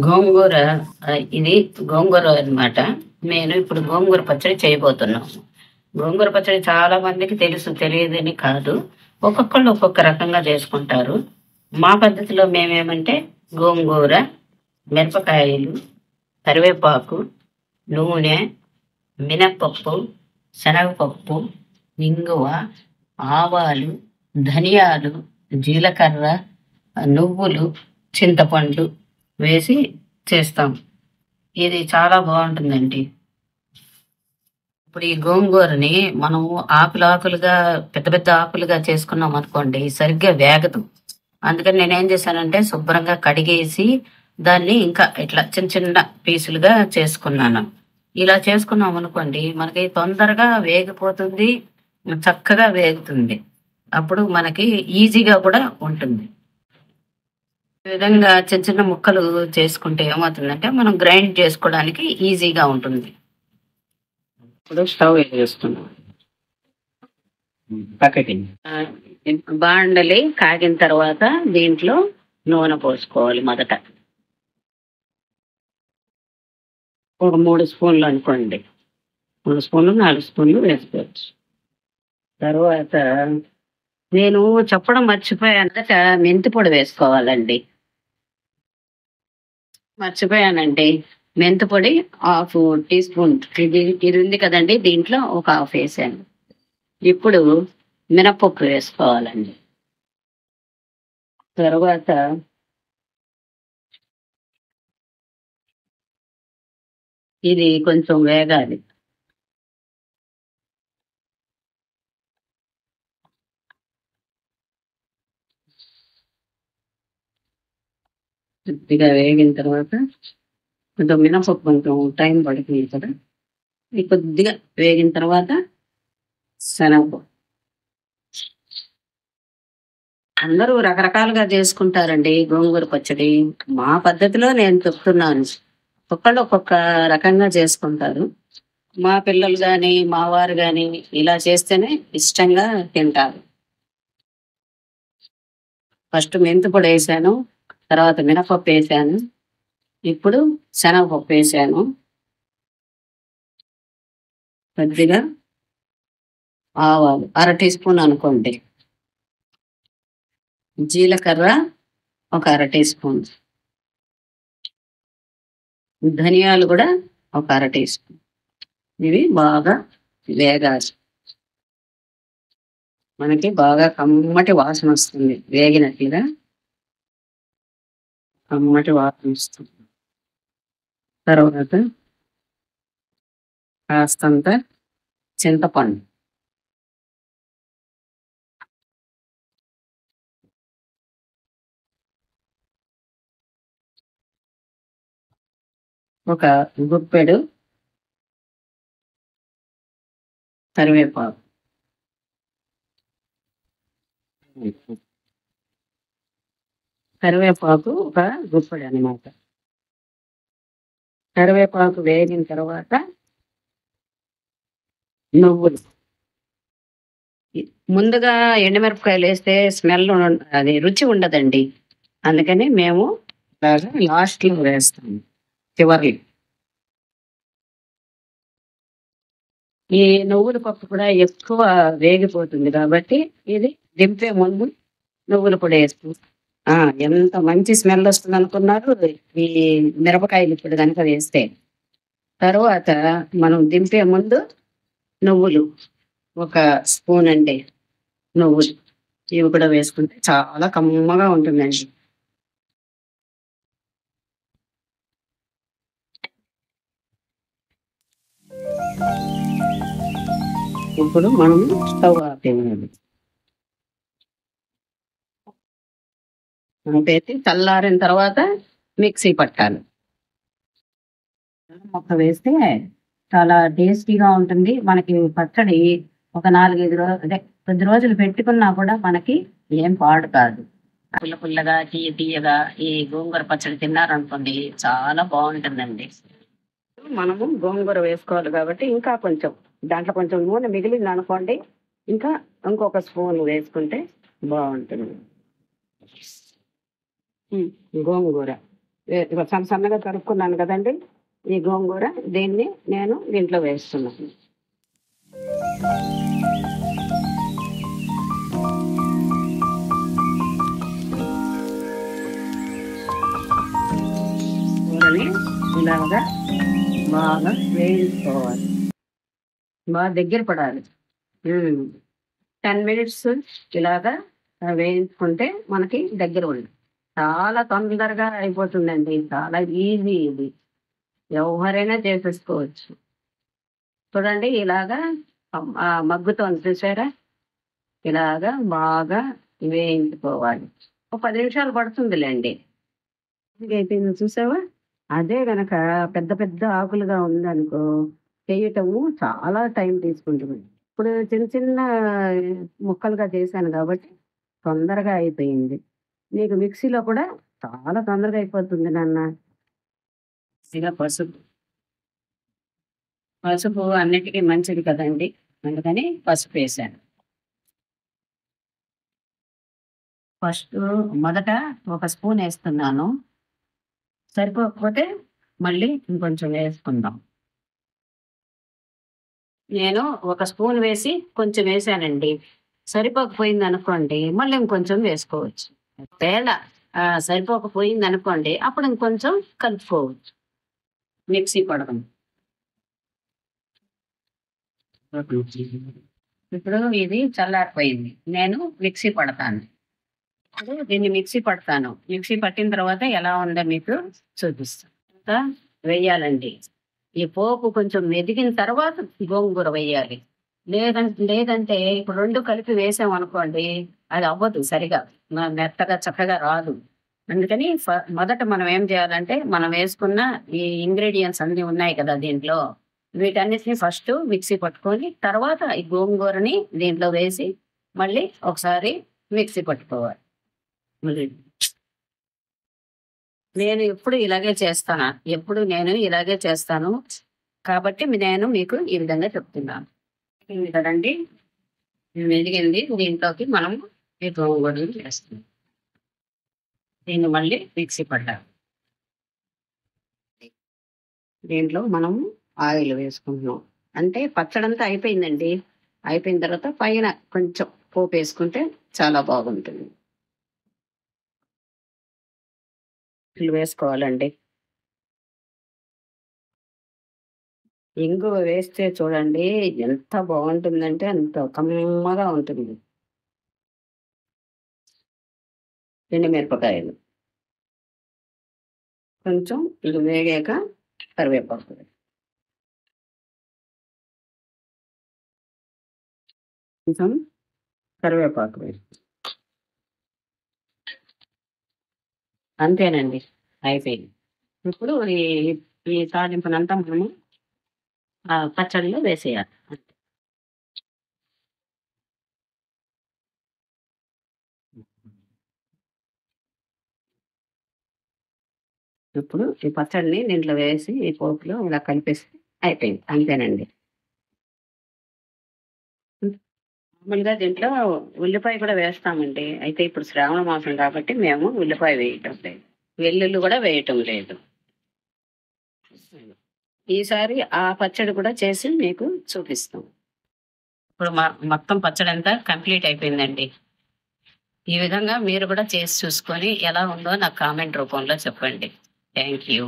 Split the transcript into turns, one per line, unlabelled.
గోంగూర ఇది గోంగూర అన్నమాట. నేను ఇప్పుడు గోంగూర పచ్చడి చేయబోతున్నాను. గోంగూర పచ్చడి చాలా మందికి తెలుసు, తెలియదని కాదు. ఒక్కొక్కళ్ళు ఒక్కొక్క రకంగా చేసుకుంటారు. మా పద్ధతిలో మేమేమంటే గోంగూర, మిరపకాయలు, కరివేపాకు, నూనె, మినప్పప్పు, శనగపప్పు, ఇంగువ, ఆవాలు, ధనియాలు, జీలకర్ర, నువ్వులు, చింతపండు వేసి చేస్తాం. ఇది చాలా బాగుంటుందండి. ఇప్పుడు ఈ గోంగూరని మనము ఆకులుగా పెద్ద పెద్ద ఆకులుగా చేసుకున్నాం అనుకోండి, సరిగ్గా వేగదు. అందుకని నేనేం చేశానంటే శుభ్రంగా కడిగేసి దాన్ని ఇంకా ఇట్లా చిన్న చిన్న పీసులుగా చేసుకున్నాను. ఇలా చేసుకున్నాం అనుకోండి, మనకి తొందరగా వేగిపోతుంది, చక్కగా వేగుతుంది. అప్పుడు మనకి ఈజీగా కూడా ఉంటుంది. ఈ విధంగా చిన్న చిన్న ముక్కలు చేసుకుంటే ఏమవుతుందంటే మనం గ్రైండ్ చేసుకోవడానికి ఈజీగా ఉంటుంది. ఇప్పుడు స్టవ్ వేసేస్తున్నాం. ఆ, బాండలి కాగిన తర్వాత దీంట్లో నూనె పోసుకోవాలి. మొదట ఒక 3 స్పూన్లు అనుకోండి. 3 స్పూన్లు 4 స్పూన్లు వేసుకోవచ్చు. తర్వాత నేను చెప్పడం మర్చిపోయానట, మెంతి పొడి వేసుకోవాలండి. మర్చిపోయానండి. మెంతి పొడి హాఫ్ టీ స్పూన్. ఇది ఉంది కదండి, దీంట్లో ఒక హాఫ్ వేసాను. ఇప్పుడు మినపప్పు వేసుకోవాలండి. తర్వాత ఇది కొంచెం వేగాలి. కొద్దిగా వేగిన తర్వాత కొంచెం మినపప్పు కొంచెం టైం పడుతుంది కదా, ఇది కొద్దిగా వేగిన తర్వాత శనగపప్పు. అందరూ రకరకాలుగా చేసుకుంటారండి గోంగూర పచ్చడి. మా పద్ధతిలో నేను చెప్తున్నాను. ఒక్కొక్కళ్ళు ఒక్కొక్క రకంగా చేసుకుంటారు. మా పిల్లలు గాని మా వారు గాని ఇలా చేస్తేనే ఇష్టంగా తింటారు. ఫస్ట్ మెంతి పొడి వేసాను, తర్వాత మినపప్పు వేసాను, ఇప్పుడు శనగపప్పు వేసాను. కొద్దిగా ఆవాలు అర టీ స్పూన్ అనుకోండి, జీలకర్ర ఒక అర టీ స్పూన్, ధనియాలు కూడా ఒక అర టీ స్పూన్. ఇవి బాగా వేగాలి. మనకి బాగా కమ్మటి వాసన వస్తుంది. వేగినట్లుగా కమ్మటి వాసన వస్తుంది. తర్వాత కాస్తంత చింతపండు, ఒక గుప్పెడు కరివేపాకు, కరివేపాకు ఒక గుప్పెడు అన్నమాట. కరివేపాకు వేగిన తర్వాత నువ్వులు. ముందుగా ఎండుమిరపకాయలు వేస్తే స్మెల్ అది రుచి ఉండదండి. అందుకని మేము లాస్ట్ లో వేస్తాము, చివర్లో. ఈ నువ్వుల పప్పు కూడా ఎక్కువ వేగిపోతుంది కాబట్టి ఇది దింపే ముందు నువ్వుల పొడి వేస్తాం. ఆ, ఎంత మంచి స్మెల్ వస్తుంది అనుకున్నారు ఈ మిరపకాయలు ఇప్పుడు కనుక వేస్తే. తర్వాత మనం దింపే ముందు నువ్వులు ఒక స్పూన్ అండి, నువ్వులు ఇవి కూడా వేసుకుంటే చాలా కమ్మగా ఉంటుందండి. ఇప్పుడు మనం స్టవ్ ఆపేయాలి. ఆపేసి చల్లారిన తర్వాత మిక్సీ పట్టాలి. మొక్క వేస్తే చాలా టేస్టీగా ఉంటుంది. మనకి పచ్చడి ఒక 4-5 రోజులు, అదే 10 రోజులు పెట్టుకున్నా కూడా మనకి ఏం పాడు కాదు. పుల్ల పుల్లగా తీయగా ఈ గోంగూర పచ్చడి తిన్నారనుకోండి, చాలా బాగుంటుందండి. మనము గోంగూర వేసుకోవాలి కాబట్టి ఇంకా కొంచెం దాంట్లో కొంచెం నూనె మిగిలింది అనుకోండి, ఇంకా ఇంకొక స్పూన్ వేసుకుంటే బాగుంటుంది. గోంగూర సన్న సన్నగా తరుక్కున్నాను కదండి ఈ గోంగూర. దీన్ని నేను దీంట్లో వేస్తున్నాను. కూరని ఇలాగా బాగా వేయించుకోవాలి. బాగా దగ్గర పడాలి. 10 మినిట్స్ ఇలాగా వేయించుకుంటే మనకి దగ్గర ఉంది. చాలా తొందరగా అయిపోతుందండి. చాలా ఈజీ ఇది. ఎవరైనా చేసేసుకోవచ్చు. చూడండి ఇలాగా మగ్గుతోంది చూసారా? ఇలాగా బాగా వేయించుకోవాలి. ఒక 10 నిమిషాలు పడుతుందిలేండి. అయిపోయింది చూసావా? అదే గనక పెద్ద పెద్ద ఆకులుగా ఉందనుకో చేయటము చాలా టైం తీసుకుంటుంది. ఇప్పుడు చిన్న చిన్న ముక్కలుగా చేశాను కాబట్టి తొందరగా అయిపోయింది. నీకు మిక్సీలో కూడా చాలా తొందరగా అయిపోతుంది నాన్న. ఇక పసుపు అన్నిటికీ మంచిది కదండి, అందుకని పసుపు వేసాను. ఫస్ట్ మొదట ఒక స్పూన్ వేస్తున్నాను. సరిపోకపోతే మళ్ళీ ఇంకొంచెం వేసుకుందాం. నేను ఒక స్పూన్ వేసి కొంచెం వేసానండి. సరిపోకపోయింది అనుకోండి మళ్ళీ ఇంకొంచెం వేసుకోవచ్చు. తేడా సరిపోకపోయింది అనుకోండి అప్పుడు ఇంకొంచెం కలుపుకోవచ్చు. మిక్సీ పడదాం. ఇప్పుడు ఇది చల్లారిపోయింది. నేను మిక్సీ పడతాను. ఇప్పుడు దీన్ని మిక్సీ పడతాను. మిక్సీ పట్టిన తర్వాత ఎలా ఉందో మీకు చూపిస్తాను. ఇంకా వేయాలండి. ఈ పోపు కొంచెం ఎదిగిన తర్వాత గోంగూర వేయాలి. లేదంటే ఇప్పుడు 2 కలిపి వేసాం అనుకోండి అది అవ్వదు సరిగా, మెత్తగా చక్కగా రాదు. అందుకని మొదట మనం ఏం చేయాలంటే మనం వేసుకున్న ఈ ఇంగ్రీడియంట్స్ అన్ని ఉన్నాయి కదా దీంట్లో, వీటన్నిటిని ఫస్ట్ మిక్సీ పట్టుకొని తర్వాత ఈ గోంగూరని దీంట్లో వేసి మళ్ళీ ఒకసారి మిక్సీ పట్టుకోవాలి. నేను ఎప్పుడు ఇలాగే చేస్తాను కాబట్టి నేను మీకు ఈ విధంగా చెప్తున్నాను. కదండి మెదిగింది. దీంట్లోకి మనం ఈ గోంగూరని వేస్తాం. దీన్ని మళ్ళీ మిక్సీ పట్టాలి. దీంట్లో మనం ఆయిల్ వేసుకుంటున్నాం. అంటే పచ్చడంతా అయిపోయిందండి. అయిపోయిన తర్వాత పైన కొంచెం పోపు వేసుకుంటే చాలా బాగుంటుంది. వేసుకోవాలండి. ఇంగువ వేస్తే చూడండి ఎంత బాగుంటుందంటే అంత కమ్మగా ఉంటుంది. ఎండుమిరపకాయలు కొంచెం ఇది వేగాక కరివేపాకు, కొంచెం కరివేపాకు వేసి అంతేనండి, అయిపోయింది. ఇప్పుడు ఈ తాలింపునంతా మనము పచ్చడిలో వేసేయాలి. ఇప్పుడు ఈ పచ్చడిని దీంట్లో వేసి ఈ పోపులో ఇలా కలిపేసి అయిపోయింది. అంతేనండి. మామూలుగా దీంట్లో ఉల్లిపాయ కూడా వేస్తామండి. అయితే ఇప్పుడు శ్రావణ మాసం కాబట్టి మేము ఉల్లిపాయ వేయటం లేదు, వెల్లుల్లి కూడా వేయటం లేదు. ఈసారి ఆ పచ్చడి కూడా చేసి మీకు చూపిస్తాం. ఇప్పుడు మొత్తం పచ్చడి అంతా కంప్లీట్ అయిపోయిందండి. ఈ విధంగా మీరు కూడా చేసి చూసుకొని ఎలా ఉందో నాకు కామెంట్ రూపంలో చెప్పండి. Thank you.